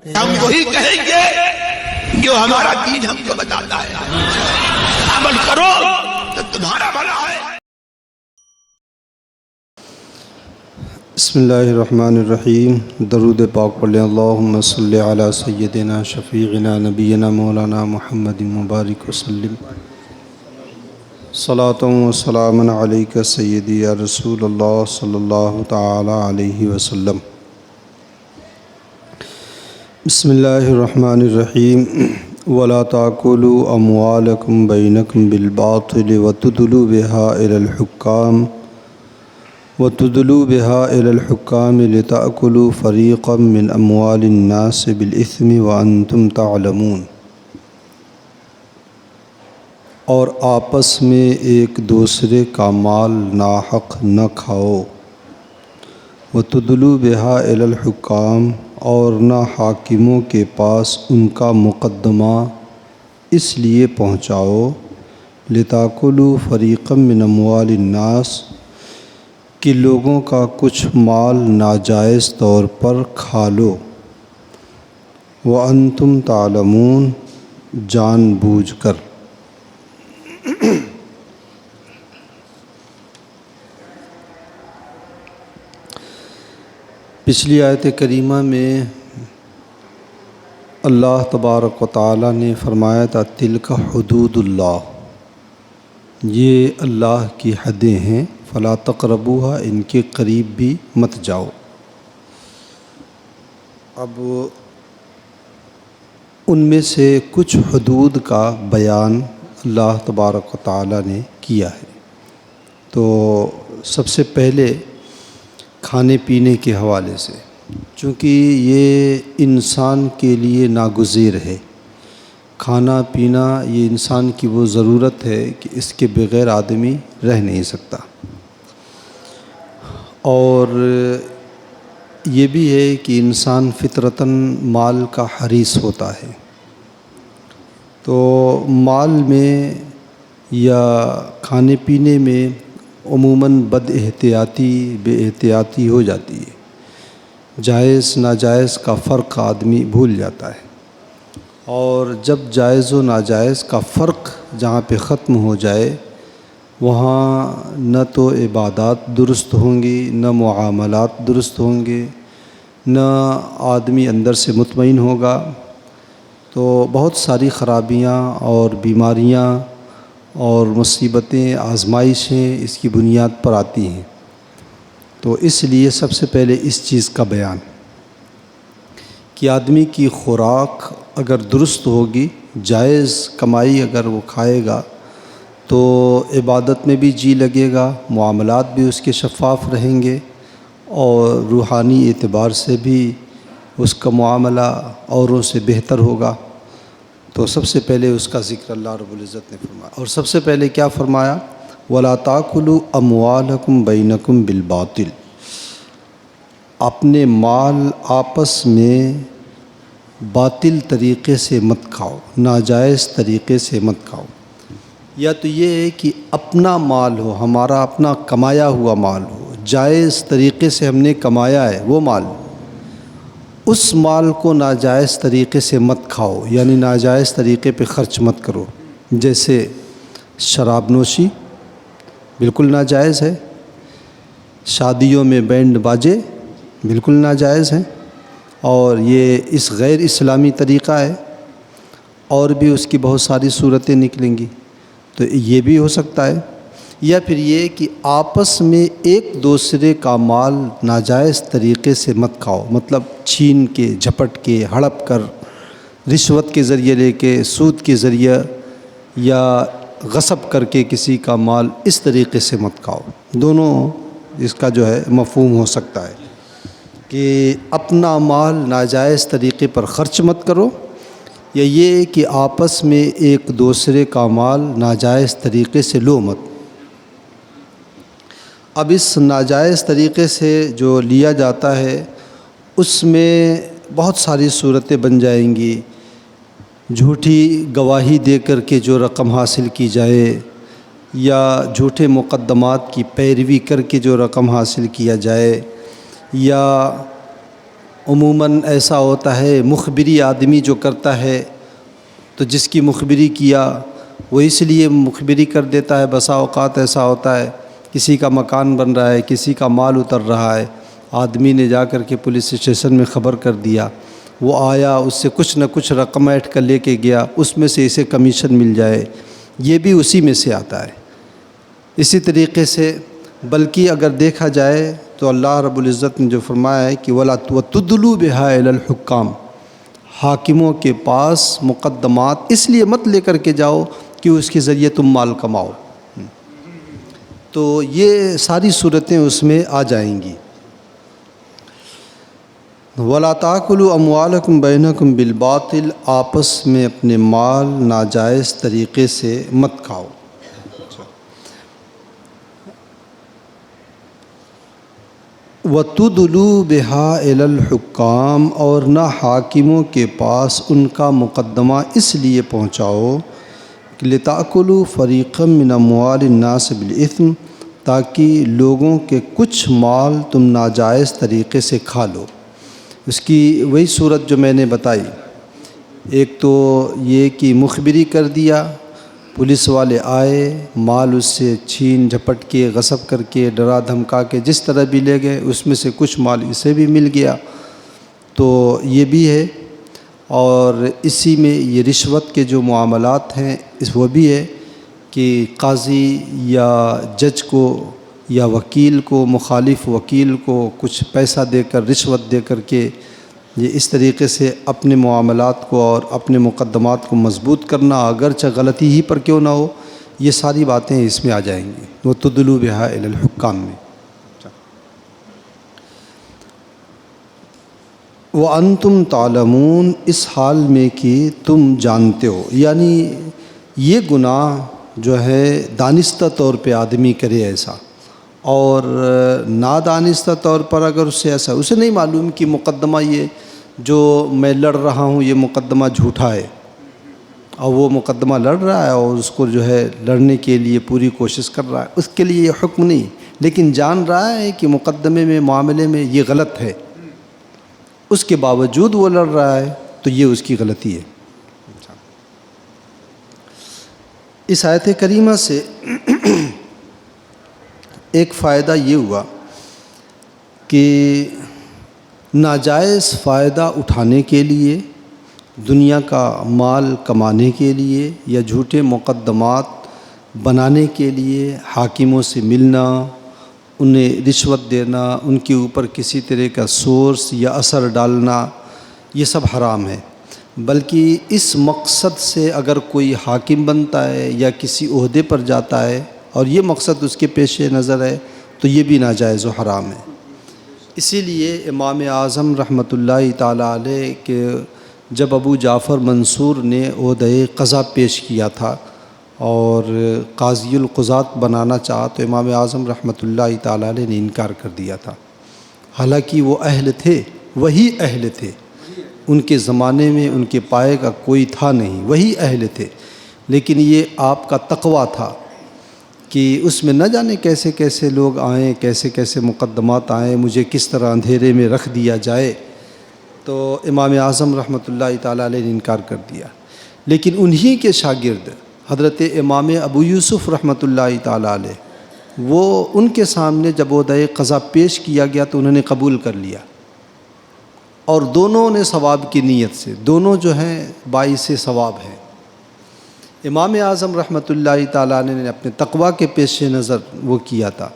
ہم وہی کہیں گے جو ہمارا دین ہم کو بتاتا ہے، عمل کرو تو تمہارا بھلا ہے۔ بسم اللہ الرحمن الرحیم۔ درود پاک پڑھ لیں۔ اللہم صلی علی سیدنا شفیعنا نبینا مولانا محمد مبارک وسلم۔ صلاۃ و سلام علیک سیدی یا رسول اللہ صلی اللہ تعالی علیہ وسلم۔ بسم اللہ الرحمن الرحیم۔ ولا تاکلوا اموالکم بینکم بالباطل وتدلوا بها إلى الحكام لتأكلوا فريقا من أموال الناس بالإثم وأنتم تعلمون۔ اور آپس میں ایک دوسرے کا مال ناحق نہ کھاؤ۔ وتدلوا بها إلى الحكام، اور نہ حاکموں کے پاس ان کا مقدمہ اس لیے پہنچاؤ لتأكلوا فريقا من أموال الناس، کہ لوگوں کا کچھ مال ناجائز طور پر کھا لو۔ وَأَنْتُمْ تَعْلَمُونَ، جان بوجھ کر۔ پچھلی آیت کریمہ میں اللہ تبارک و تعالیٰ نے فرمایا تھا تِلْکَ حدود اللہ، یہ اللہ کی حدیں ہیں، فلا تقربوها، ان کے قریب بھی مت جاؤ۔ اب ان میں سے کچھ حدود کا بیان اللہ تبارک و تعالیٰ نے کیا ہے۔ تو سب سے پہلے کھانے پینے کے حوالے سے، چونکہ یہ انسان کے لیے ناگزیر ہے، کھانا پینا یہ انسان کی وہ ضرورت ہے کہ اس کے بغیر آدمی رہ نہیں سکتا۔ اور یہ بھی ہے کہ انسان فطرتاً مال کا حریص ہوتا ہے، تو مال میں یا کھانے پینے میں عموماً بد احتیاطی بے احتیاطی ہو جاتی ہے، جائز ناجائز کا فرق آدمی بھول جاتا ہے۔ اور جب جائز و ناجائز کا فرق جہاں پہ ختم ہو جائے، وہاں نہ تو عبادات درست ہوں گی، نہ معاملات درست ہوں گے، نہ آدمی اندر سے مطمئن ہوگا، تو بہت ساری خرابیاں اور بیماریاں اور مصیبتیں آزمائشیں اس کی بنیاد پر آتی ہیں۔ تو اس لیے سب سے پہلے اس چیز کا بیان کہ آدمی کی خوراک اگر درست ہوگی، جائز کمائی اگر وہ کھائے گا، تو عبادت میں بھی جی لگے گا، معاملات بھی اس کے شفاف رہیں گے، اور روحانی اعتبار سے بھی اس کا معاملہ اوروں سے بہتر ہوگا۔ تو سب سے پہلے اس کا ذکر اللہ رب العزت نے فرمایا، اور سب سے پہلے کیا فرمایا؟ وَلَا تَأْكُلُوا أَمْوَالَكُمْ بَيْنَكُمْ بِالْبَاطِلِ، اپنے مال آپس میں باطل طریقے سے مت کھاؤ، ناجائز طریقے سے مت کھاؤ۔ یا تو یہ ہے کہ اپنا مال ہو، ہمارا اپنا کمایا ہوا مال ہو، جائز طریقے سے ہم نے کمایا ہے وہ مال، اس مال کو ناجائز طریقے سے مت کھاؤ، یعنی ناجائز طریقے پہ خرچ مت کرو۔ جیسے شراب نوشی بالکل ناجائز ہے، شادیوں میں بینڈ باجے بالکل ناجائز ہیں، اور یہ اس غیر اسلامی طریقہ ہے، اور بھی اس کی بہت ساری صورتیں نکلیں گی، تو یہ بھی ہو سکتا ہے۔ یا پھر یہ کہ آپس میں ایک دوسرے کا مال ناجائز طریقے سے مت کھاؤ، مطلب چھین کے، جھپٹ کے، ہڑپ کر، رشوت کے ذریعے لے کے، سود کے ذریعے یا غصب کر کے کسی کا مال اس طریقے سے مت کھاؤ۔ دونوں اس کا جو ہے مفہوم ہو سکتا ہے کہ اپنا مال ناجائز طریقے پر خرچ مت کرو، یا یہ کہ آپس میں ایک دوسرے کا مال ناجائز طریقے سے لو مت۔ اب اس ناجائز طریقے سے جو لیا جاتا ہے اس میں بہت ساری صورتیں بن جائیں گی۔ جھوٹی گواہی دے کر کے جو رقم حاصل کی جائے، یا جھوٹے مقدمات کی پیروی کر کے جو رقم حاصل کیا جائے، یا عموماً ایسا ہوتا ہے مخبری آدمی جو کرتا ہے تو جس کی مخبری کیا وہ اس لیے مخبری کر دیتا ہے. بسا اوقات ایسا ہوتا ہے کسی کا مکان بن رہا ہے, کسی کا مال اتر رہا ہے, آدمی نے جا کر کے پولیس اسٹیشن میں خبر کر دیا, وہ آیا اس سے کچھ نہ کچھ رقم ایٹھ کر لے کے گیا, اس میں سے اسے کمیشن مل جائے, یہ بھی اسی میں سے آتا ہے. اسی طریقے سے بلکہ اگر دیکھا جائے تو اللہ رب العزت نے جو فرمایا ہے کہ وَلَا وَتُدْلُوا بِهَا إِلَى الْحُكَّامِ, حاکموں کے پاس مقدمات اس لیے مت لے کر کے جاؤ کہ اس کے ذریعے تم مال کماؤ. تو یہ ساری صورتیں اس میں آ جائیں گی. وَلَا تَأْكُلُوا أَمْوَالَكُمْ بَيْنَكُمْ بِالْبَاطِلِ, آپس میں اپنے مال ناجائز طریقے سے مت کھاؤ. وَتُدْلُوا بِهَا إِلَى الْحُكَّامِ, اور نہ حاکموں کے پاس ان کا مقدمہ اس لیے پہنچاؤ کہ لِتَأْكُلُوا فَرِيقًا مِّنْ أَمْوَالِ النَّاسِ بِالْإِثْمِ, تاکہ لوگوں کے کچھ مال تم ناجائز طریقے سے کھا لو. اس کی وہی صورت جو میں نے بتائی, ایک تو یہ کہ مخبری کر دیا, پولیس والے آئے, مال اس سے چھین جھپٹ کے غصب کر کے ڈرا دھمکا کے جس طرح بھی لے گئے, اس میں سے کچھ مال اسے بھی مل گیا. تو یہ بھی ہے. اور اسی میں یہ رشوت کے جو معاملات ہیں وہ بھی ہے کہ قاضی یا جج کو یا وکیل کو, مخالف وکیل کو کچھ پیسہ دے کر, رشوت دے کر کے یہ اس طریقے سے اپنے معاملات کو اور اپنے مقدمات کو مضبوط کرنا, اگرچہ غلطی ہی پر کیوں نہ ہو, یہ ساری باتیں اس میں آ جائیں گی. وَتُدْلُوا بِهَا إِلَى الْحُكَّامِ میں. وَأَنْتُمْ تَعْلَمُونَ, اس حال میں کہ تم جانتے ہو, یعنی یہ گناہ جو ہے دانستہ طور پہ آدمی کرے ایسا, اور نادانستہ طور پر اگر اس سے ایسا, اسے نہیں معلوم کہ مقدمہ یہ جو میں لڑ رہا ہوں یہ مقدمہ جھوٹا ہے, اور وہ مقدمہ لڑ رہا ہے اور اس کو جو ہے لڑنے کے لیے پوری کوشش کر رہا ہے, اس کے لیے یہ حکم نہیں, لیکن جان رہا ہے کہ مقدمے میں معاملے میں یہ غلط ہے, اس کے باوجود وہ لڑ رہا ہے تو یہ اس کی غلطی ہے. اس آیت کریمہ سے ایک فائدہ یہ ہوا کہ ناجائز فائدہ اٹھانے کے لیے, دنیا کا مال کمانے کے لیے یا جھوٹے مقدمات بنانے کے لیے حاکموں سے ملنا, انہیں رشوت دینا, ان کے اوپر کسی طرح کا سورس یا اثر ڈالنا, یہ سب حرام ہے. بلکہ اس مقصد سے اگر کوئی حاکم بنتا ہے یا کسی عہدے پر جاتا ہے اور یہ مقصد اس کے پیش نظر ہے تو یہ بھی ناجائز و حرام ہے. اسی لیے امام اعظم رحمۃ اللہ تعالیٰ علیہ کے جب ابو جعفر منصور نے عہدۂ قضا پیش کیا تھا اور قاضی القضات بنانا چاہا تو امام اعظم رحمۃ اللہ تعالیٰ علیہ نے انکار کر دیا تھا. حالانکہ وہ اہل تھے, وہی اہل تھے, ان کے زمانے میں ان کے پائے کا کوئی تھا نہیں, وہی اہل تھے, لیکن یہ آپ کا تقویٰ تھا کہ اس میں نہ جانے کیسے کیسے لوگ آئیں, کیسے کیسے مقدمات آئیں, مجھے کس طرح اندھیرے میں رکھ دیا جائے. تو امام اعظم رحمۃ اللہ تعالیٰ علیہ نے انکار کر دیا. لیکن انہی کے شاگرد حضرت امام ابو یوسف رحمۃ اللہ تعالیٰ علیہ, وہ ان کے سامنے جب عہدۂ قضا پیش کیا گیا تو انہوں نے قبول کر لیا, اور دونوں نے ثواب کی نیت سے, دونوں جو ہیں باعث ثواب ہیں. امام اعظم رحمۃ اللہ تعالیٰ نے اپنے تقویٰ کے پیش نظر وہ کیا تھا.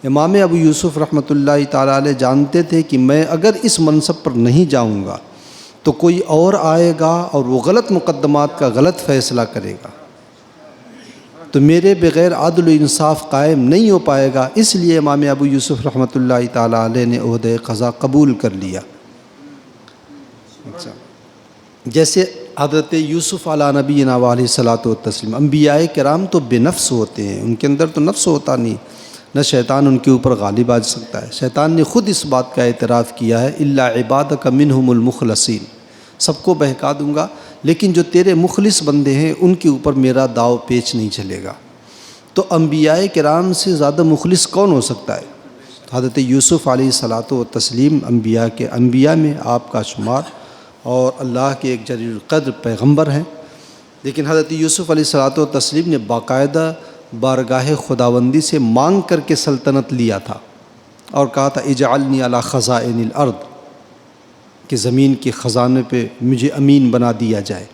امام ابو یوسف رحمۃ اللہ تعالیٰ علیہ جانتے تھے کہ میں اگر اس منصب پر نہیں جاؤں گا تو کوئی اور آئے گا اور وہ غلط مقدمات کا غلط فیصلہ کرے گا, تو میرے بغیر عدل و انصاف قائم نہیں ہو پائے گا. اس لیے امام ابو یوسف رحمۃ اللہ تعالیٰ علیہ نے عہدۂ قضا قبول کر لیا. جیسے حضرت یوسف علیہ نبینا علیہ الصلاۃ والتسلیم, انبیاء کرام تو بے نفس ہوتے ہیں, ان کے اندر تو نفس ہوتا نہیں, نہ شیطان ان کے اوپر غالب آ سکتا ہے. شیطان نے خود اس بات کا اعتراف کیا ہے, الا عبادک منہم المخلصین, سب کو بہکا دوں گا لیکن جو تیرے مخلص بندے ہیں ان کے اوپر میرا داؤ پیچ نہیں چلے گا. تو انبیاء کرام سے زیادہ مخلص کون ہو سکتا ہے؟ حضرت یوسف علیہ الصلاۃ والتسلیم انبیاء میں آپ کا شمار اور اللہ کے ایک جلیل القدر پیغمبر ہیں، لیکن حضرت یوسف علیہ الصلاۃ والتسلیم نے باقاعدہ بارگاہ خداوندی سے مانگ کر کے سلطنت لیا تھا اور کہا تھا اجعلنی علی خزائن الارض، کہ زمین کے خزانے پہ مجھے امین بنا دیا جائے۔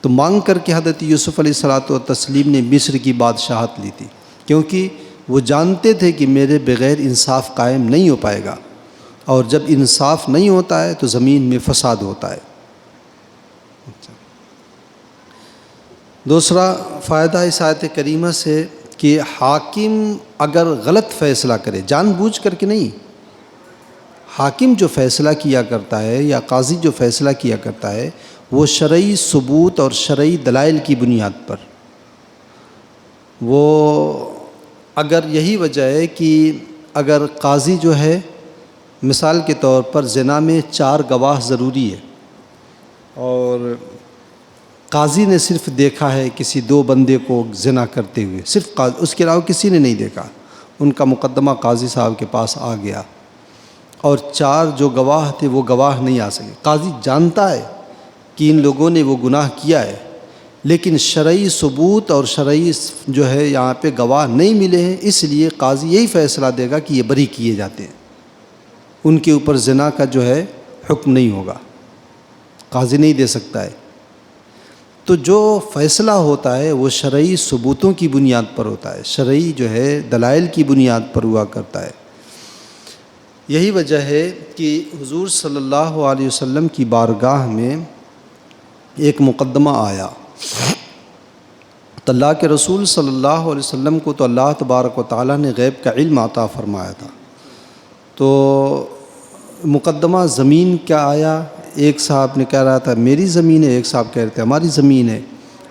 تو مانگ کر کے حضرت یوسف علیہ الصلاۃ والتسلیم نے مصر کی بادشاہت لی تھی، کیونکہ وہ جانتے تھے کہ میرے بغیر انصاف قائم نہیں ہو پائے گا، اور جب انصاف نہیں ہوتا ہے تو زمین میں فساد ہوتا ہے۔ دوسرا فائدہ اس آیت کریمہ سے کہ حاکم اگر غلط فیصلہ کرے، جان بوجھ کر کے نہیں، حاکم جو فیصلہ کیا کرتا ہے یا قاضی جو فیصلہ کیا کرتا ہے وہ شرعی ثبوت اور شرعی دلائل کی بنیاد پر، وہ اگر یہی وجہ ہے کہ اگر قاضی جو ہے مثال کے طور پر زنا میں 4 گواہ ضروری ہے، اور قاضی نے صرف دیکھا ہے کسی 2 بندے کو زنا کرتے ہوئے، صرف قاضی، اس کے علاوہ کسی نے نہیں دیکھا، ان کا مقدمہ قاضی صاحب کے پاس آ گیا اور 4 جو گواہ تھے وہ گواہ نہیں آ سکے۔ قاضی جانتا ہے کہ ان لوگوں نے وہ گناہ کیا ہے، لیکن شرعی ثبوت اور شرعی جو ہے یہاں پہ گواہ نہیں ملے ہیں، اس لیے قاضی یہی فیصلہ دے گا کہ یہ بری کیے جاتے ہیں، ان کے اوپر زنا کا جو ہے حکم نہیں ہوگا، قاضی نہیں دے سکتا ہے۔ تو جو فیصلہ ہوتا ہے وہ شرعی ثبوتوں کی بنیاد پر ہوتا ہے، شرعی جو ہے دلائل کی بنیاد پر ہوا کرتا ہے۔ یہی وجہ ہے کہ حضور صلی اللہ علیہ وسلم کی بارگاہ میں ایک مقدمہ آیا تو اللہ کے رسول صلی اللہ علیہ وسلم کو تو اللہ تبارک و تعالیٰ نے غیب کا علم عطا فرمایا تھا، تو مقدمہ زمین کا آیا، ایک صاحب نے کہہ رہا تھا میری زمین ہے، ایک صاحب کہہ رہے تھے ہماری زمین ہے۔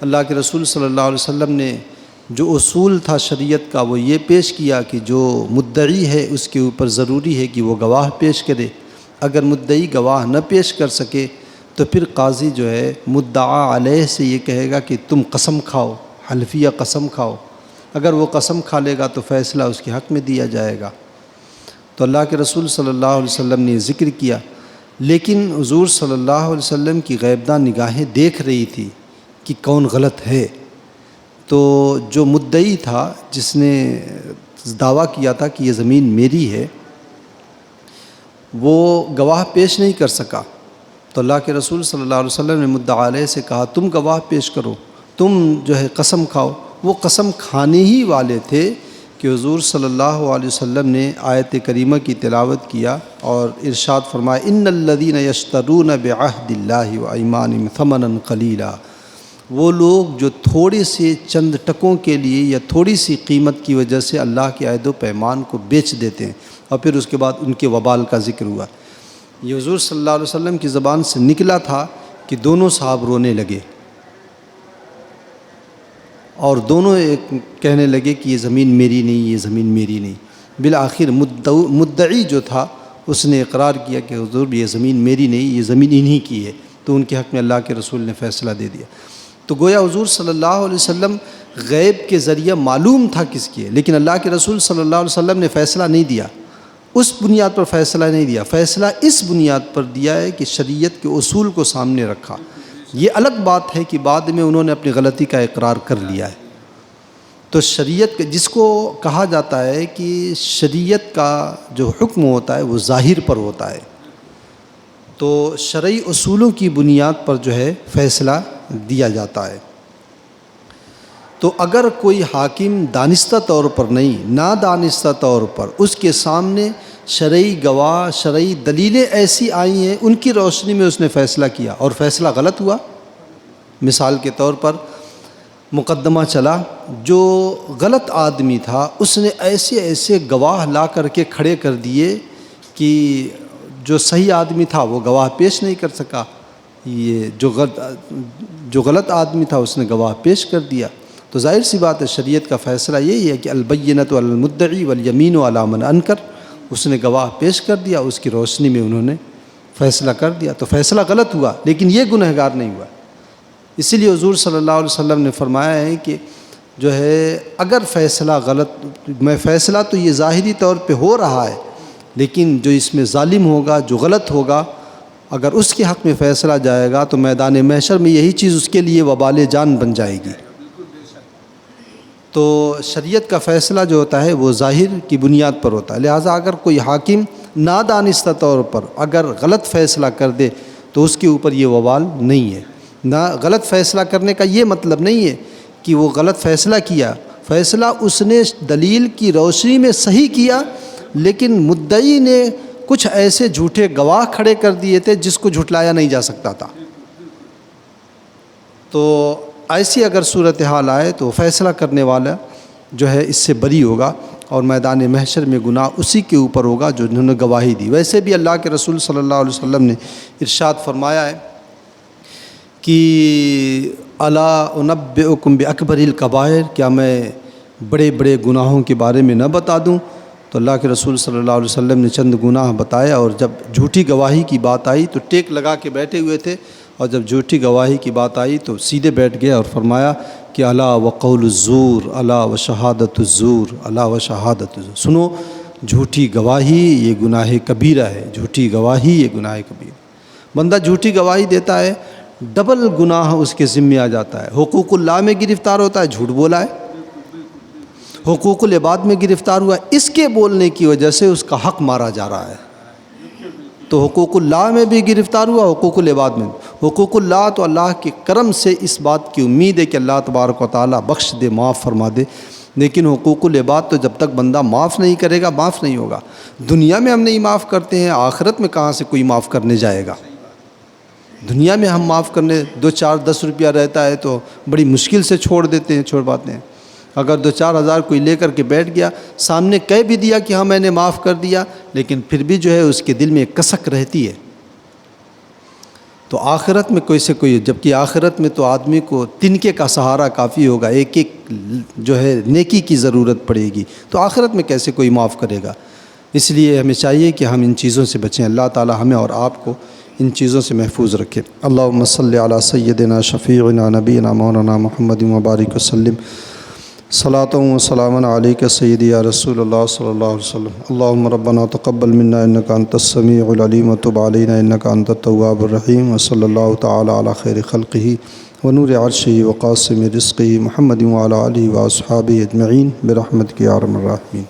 اللہ کے رسول صلی اللہ علیہ وسلم نے جو اصول تھا شریعت کا وہ یہ پیش کیا کہ جو مدعی ہے اس کے اوپر ضروری ہے کہ وہ گواہ پیش کرے، اگر مدعی گواہ نہ پیش کر سکے تو پھر قاضی جو ہے مدعا علیہ سے یہ کہے گا کہ تم قسم کھاؤ، حلفیہ قسم کھاؤ، اگر وہ قسم کھا لے گا تو فیصلہ اس کے حق میں دیا جائے گا۔ تو اللہ کے رسول صلی اللہ علیہ وسلم نے ذکر کیا، لیکن حضور صلی اللہ علیہ وسلم کی غیبدار نگاہیں دیکھ رہی تھی کہ کون غلط ہے، تو جو مدعی تھا جس نے دعویٰ کیا تھا کہ یہ زمین میری ہے وہ گواہ پیش نہیں کر سکا، تو اللہ کے رسول صلی اللہ علیہ وسلم نے مدعا علیہ سے کہا تم گواہ پیش کرو، تم جو ہے قسم کھاؤ۔ وہ قسم کھانے ہی والے تھے کہ حضور صلی اللہ علیہ وسلم نے آیت کریمہ کی تلاوت کیا اور ارشاد فرمایا ان الذین یشترون بعہد اللہ وایمانہم ثمنا قلیلا، وہ لوگ جو تھوڑے سے چند ٹکوں کے لیے یا تھوڑی سی قیمت کی وجہ سے اللہ کے عہد و پیمان کو بیچ دیتے ہیں، اور پھر اس کے بعد ان کے وبال کا ذکر ہوا۔ یہ حضور صلی اللہ علیہ وسلم کی زبان سے نکلا تھا کہ دونوں صاحب رونے لگے اور دونوں ایک کہنے لگے کہ یہ زمین میری نہیں، یہ زمین میری نہیں۔ بالآخر مدعی جو تھا اس نے اقرار کیا کہ حضور یہ زمین میری نہیں، یہ زمین انہی کی ہے، تو ان کے حق میں اللہ کے رسول نے فیصلہ دے دیا۔ تو گویا حضور صلی اللہ علیہ وسلم غیب کے ذریعہ معلوم تھا کس کی ہے، لیکن اللہ کے رسول صلی اللہ علیہ وسلم نے فیصلہ نہیں دیا، اس بنیاد پر فیصلہ نہیں دیا، فیصلہ اس بنیاد پر دیا ہے کہ شریعت کے اصول کو سامنے رکھا۔ یہ الگ بات ہے کہ بعد میں انہوں نے اپنی غلطی کا اقرار کر لیا ہے۔ تو شریعت جس کو کہا جاتا ہے کہ شریعت کا جو حکم ہوتا ہے وہ ظاہر پر ہوتا ہے، تو شرعی اصولوں کی بنیاد پر جو ہے فیصلہ دیا جاتا ہے۔ تو اگر کوئی حاکم دانستہ طور پر نہیں، نادانستہ طور پر اس کے سامنے شرعی گواہ، شرعی دلیلیں ایسی آئی ہیں، ان کی روشنی میں اس نے فیصلہ کیا اور فیصلہ غلط ہوا، مثال کے طور پر مقدمہ چلا، جو غلط آدمی تھا اس نے ایسے ایسے گواہ لا کر کے کھڑے کر دیے کہ جو صحیح آدمی تھا وہ گواہ پیش نہیں کر سکا، یہ جو غلط آدمی تھا اس نے گواہ پیش کر دیا۔ تو ظاہر سی بات ہے شریعت کا فیصلہ یہی ہے کہ البینۃ علی المدعی والیمین علی من انکر، اس نے گواہ پیش کر دیا، اس کی روشنی میں انہوں نے فیصلہ کر دیا، تو فیصلہ غلط ہوا لیکن یہ گنہگار نہیں ہوا۔ اسی لیے حضور صلی اللہ علیہ وسلم نے فرمایا ہے کہ جو ہے اگر فیصلہ غلط، میں فیصلہ تو یہ ظاہری طور پہ ہو رہا ہے، لیکن جو اس میں ظالم ہوگا، جو غلط ہوگا، اگر اس کے حق میں فیصلہ جائے گا تو میدان محشر میں یہی چیز اس کے لیے وبال جان بن جائے گی۔ تو شریعت کا فیصلہ جو ہوتا ہے وہ ظاہر کی بنیاد پر ہوتا ہے، لہٰذا اگر کوئی حاکم نادانستہ طور پر اگر غلط فیصلہ کر دے تو اس کے اوپر یہ وبال نہیں ہے۔ نہ غلط فیصلہ کرنے کا یہ مطلب نہیں ہے کہ وہ غلط فیصلہ کیا، فیصلہ اس نے دلیل کی روشنی میں صحیح کیا، لیکن مدعی نے کچھ ایسے جھوٹے گواہ کھڑے کر دیے تھے جس کو جھٹلایا نہیں جا سکتا تھا۔ تو ایسی اگر صورتحال آئے تو فیصلہ کرنے والا جو ہے اس سے بری ہوگا، اور میدان محشر میں گناہ اسی کے اوپر ہوگا جو انہوں نے گواہی دی۔ ویسے بھی اللہ کے رسول صلی اللہ علیہ وسلم نے ارشاد فرمایا ہے کہ الا انبئکم باکبر الکبائر، کیا میں بڑے بڑے گناہوں کے بارے میں نہ بتا دوں؟ تو اللہ کے رسول صلی اللہ علیہ وسلم نے چند گناہ بتایا، اور جب جھوٹی گواہی کی بات آئی تو ٹیک لگا کے بیٹھے ہوئے تھے، اور جب جھوٹی گواہی کی بات آئی تو سیدھے بیٹھ گئے اور فرمایا کہ الا وقول الزور، الا وشہادۃ الزور، الا وشہادۃ الزور، سنو جھوٹی گواہی یہ گناہ کبیرہ ہے، جھوٹی گواہی یہ گناہ کبیرہ۔ بندہ جھوٹی گواہی دیتا ہے، ڈبل گناہ اس کے ذمہ آ جاتا ہے، حقوق اللہ میں گرفتار ہوتا ہے، جھوٹ بولا ہے، حقوق العباد میں گرفتار ہوا ہے، اس کے بولنے کی وجہ سے اس کا حق مارا جا رہا ہے، تو حقوق اللہ میں بھی گرفتار ہوا، حقوق العباد میں۔ حقوق اللہ تو اللہ کے کرم سے اس بات کی امید ہے کہ اللہ تبارک و تعالیٰ بخش دے، معاف فرما دے، لیکن حقوق العباد تو جب تک بندہ معاف نہیں کرے گا معاف نہیں ہوگا۔ دنیا میں ہم نہیں معاف کرتے ہیں، آخرت میں کہاں سے کوئی معاف کرنے جائے گا؟ دنیا میں ہم معاف کرنے 2-4 10 روپیہ رہتا ہے تو بڑی مشکل سے چھوڑ دیتے ہیں، چھوڑ پاتے ہیں۔ اگر 2-4 ہزار کوئی لے کر کے بیٹھ گیا، سامنے کہہ بھی دیا کہ ہاں میں نے معاف کر دیا، لیکن پھر بھی جو ہے اس کے دل میں ایک کسک رہتی ہے۔ تو آخرت میں کوئی سے کوئی، جبکہ آخرت میں تو آدمی کو تنکے کا سہارا کافی ہوگا، ایک ایک جو ہے نیکی کی ضرورت پڑے گی، تو آخرت میں کیسے کوئی معاف کرے گا؟ اس لیے ہمیں چاہیے کہ ہم ان چیزوں سے بچیں۔ اللہ تعالی ہمیں اور آپ کو ان چیزوں سے محفوظ رکھے۔ اللہم صلی علی سیدنا شفیعنا نبینا مولانا محمد وبارک وسلم، صلاۃ و سلام علیک سیدی یا رسول اللہ صلی اللہ علیہ وسلم۔ اللہم ربنا تقبل منا انک انت السمیع العلیم وتب علینا انک انت التواب الرحیم، وصلی اللہ تعالی علی خیر خلقہ ونور عرشہ وقاسم رزقہ محمد وعلی آلہ واصحابہ اجمعین برحمتک یا ارحم الراحمین۔